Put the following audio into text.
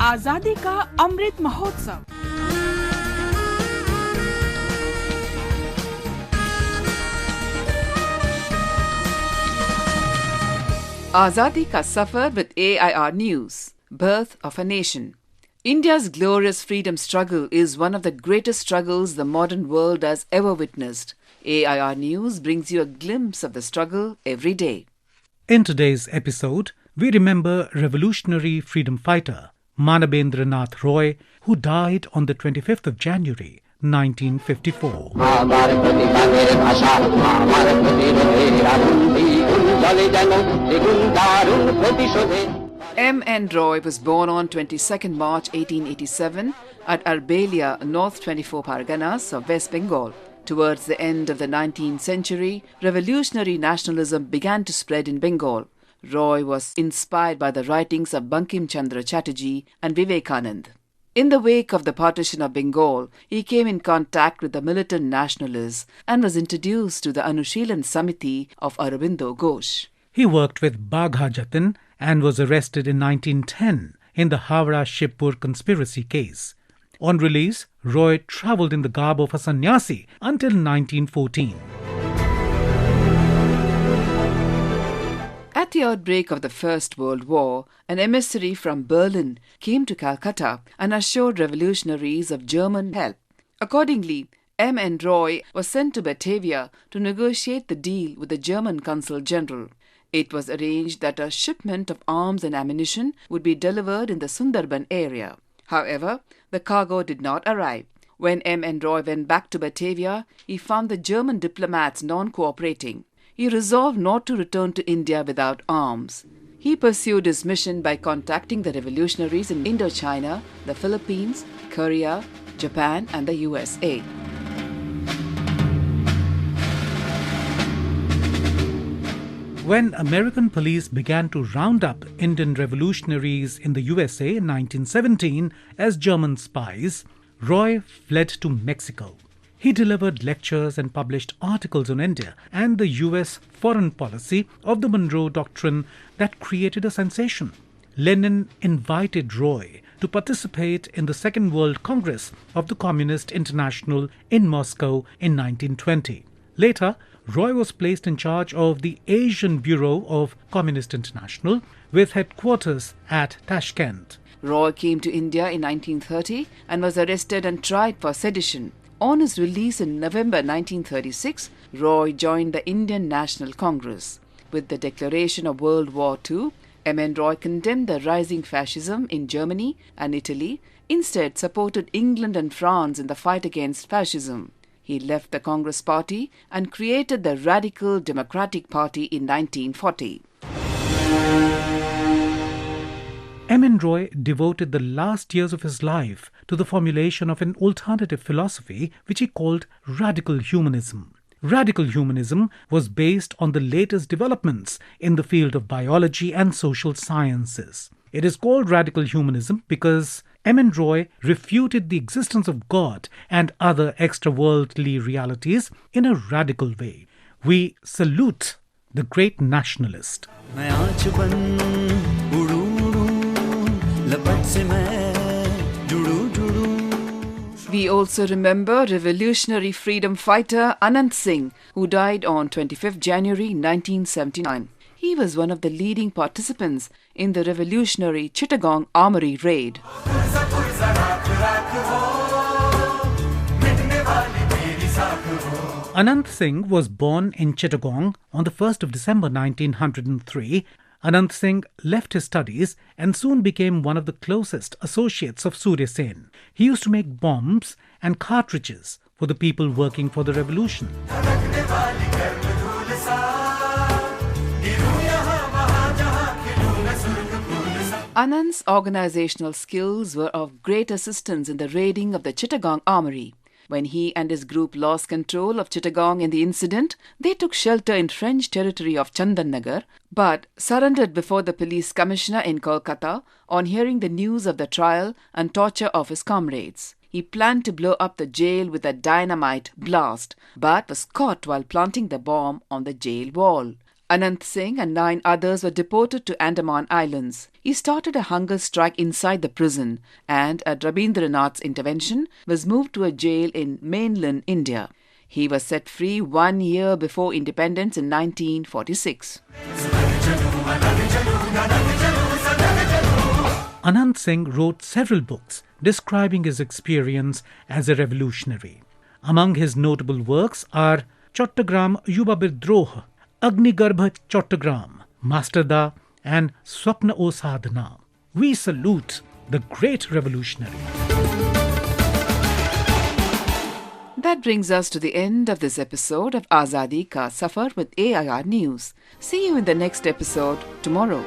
आजादी का Amrit Mahotsav. Azadi ka Safar with AIR News. Birth of a Nation. India's glorious freedom struggle is one of the greatest struggles the modern world has ever witnessed. AIR News brings you a glimpse of the struggle every day. In today's episode, we remember revolutionary freedom fighter Manabendra Nath Roy, who died on the 25th of January, 1954. M. Roy was born on 22nd March 1887 at Arbelia, North 24 Parganas of West Bengal. Towards the end of the 19th century, revolutionary nationalism began to spread in Bengal. Roy was inspired by the writings of Bankim, Chandra, Chatterjee and Vivekananda. In the wake of the partition of Bengal, he came in contact with the militant nationalists and was introduced to the Anushilan Samiti of Aurobindo, Ghosh. He worked with Bagha Jatin and was arrested in 1910 in the Howrah-Sibpur Conspiracy Case. On release, Roy travelled in the garb of a sanyasi until 1914. At the outbreak of the First World War, an emissary from Berlin came to Calcutta and assured revolutionaries of German help. Accordingly, M. Roy was sent to Batavia to negotiate the deal with the German Consul General. It was arranged that a shipment of arms and ammunition would be delivered in the Sundarbanarea. However, the cargo did not arrive. When M. Roy went back to Batavia, he found the German diplomats non-cooperating. He resolved not to return to India without arms. He pursued his mission by contacting the revolutionaries in Indo-China, the Philippines, Korea, Japan and the USA. When American police began to round up Indian revolutionaries in the USA in 1917 as German spies, Roy fled to Mexico. He delivered lectures and published articles on India and the US foreign policy of the Monroe Doctrine that created a sensation. Lenin invited Roy to participate in the Second World Congress of the Communist International in Moscow in 1920. Later, Roy was placed in charge of the Asian Bureau of Communist International with headquarters at Tashkent. Roy came to India in 1930 and was arrested and tried for sedition. On his release in November 1936, Roy joined the Indian National Congress. With the declaration of World War II, M. Roy condemned the rising fascism in Germany and Italy, instead supported England and France in the fight against fascism. He left the Congress Party and created the Radical Democratic Party in 1940. M. Roy devoted the last years of his life to the formulation of an alternative philosophy which he called Radical Humanism. Radical Humanism was based on the latest developments in the field of biology and social sciences. It is called Radical Humanism because M. Roy refuted the existence of God and other extraworldly realities in a radical way. We salute the great nationalist. We also remember revolutionary freedom fighter Anand Singh, who died on 25th January 1979. He was one of the leading participants in the revolutionary Chittagong Armory raid. Anand Singh was born in Chittagong on the 1st of December 1903. Anand Singh left his studies and soon became one of the closest associates of Surya Sen. He used to make bombs and cartridges for the people working for the revolution. Anand's organizational skills were of great assistance in the raiding of the Chittagong Armory. When he and his group lost control of Chittagong in the incident, they took shelter in French territory of Chandannagar, but surrendered before the police commissioner in Calcutta on hearing the news of the trial and torture of his comrades. He planned to blow up the jail with a dynamite blast, but was caught while planting the bomb on the jail wall. Anant Singh and 9 others were deported to Andaman Islands. He started a hunger strike inside the prison and, at Rabindranath's intervention, was moved to a jail in mainland India. He was set free 1 year before independence in 1946. Anant Singh wrote several books describing his experience as a revolutionary. Among his notable works are Chottagram Yuba Bidroh, Agnigarbha Chottagram, Masterda, and Swapna O Sadhana. We salute the great revolutionary. That brings us to the end of this episode of Azadi Ka Safar with AIR News. See you in the next episode tomorrow.